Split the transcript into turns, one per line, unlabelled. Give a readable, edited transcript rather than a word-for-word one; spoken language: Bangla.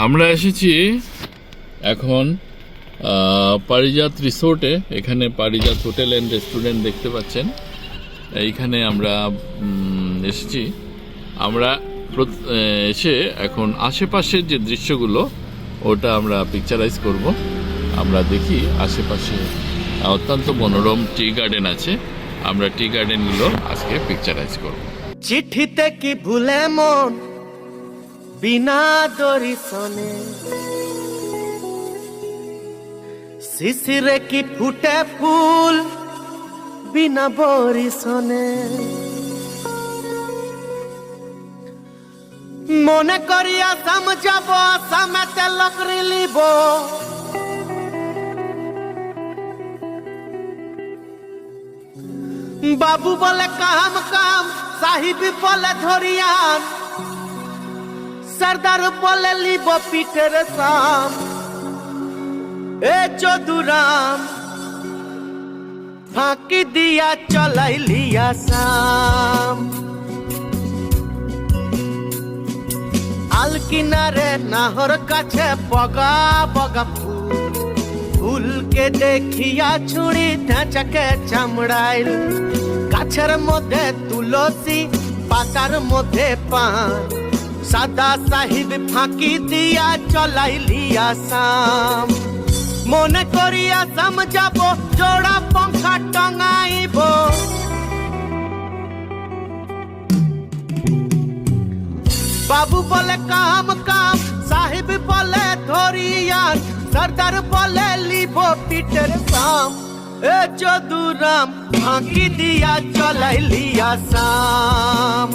আমরা এসেছি এখন পারিজাত রিসোর্টে। এখানে পারিজাত হোটেল অ্যান্ড রেস্টুরেন্ট দেখতে পাচ্ছেন। এইখানে আমরা এসেছি। আমরা এসে এখন আশেপাশের যে দৃশ্যগুলো ওটা আমরা পিকচারাইজ করব। আমরা দেখি আশেপাশে অত্যন্ত মনোরম টি গার্ডেন আছে। আমরা টি গার্ডেনগুলো আজকে পিকচারাইজ করব।
চিঠিতে কি ভুলে মন বিনা দর্শনে, শিশিরে কি ফুটে ফুল বিনা বরিশনে। মনে করিয়া সমঝাব সমেতে লকরি লিব, বাবু বলে কাম কাম, সাহিব বলে ধরিয়ান, সর্দার বলে লিব পিঠের সাম। এ চদুরাম ফাঁকি দিয়া চলাই লিয়া সাম। আল কিনারে নাহর কাছে বগা বগা ফুল, ফুলকে দেখিয়া ছুড়ি ঢাঁচাকে চামড়াইল। গাছের মধ্যে তুলসী, পাতার মধ্যে পান, সাদা সাহিব ফাঁকি দিয়া চলাইলি আসাম। মনে করিয়া সমঝাব জোড়া পঙ্খা টঙাইব, বাবু বলে কাম কাম, সাহিব বলে ধরিয়ান, সর্দার বলে লিব পিঠের সাম। এ চদুরাম ফাঁকি দিয়া চলাইলি আসাম।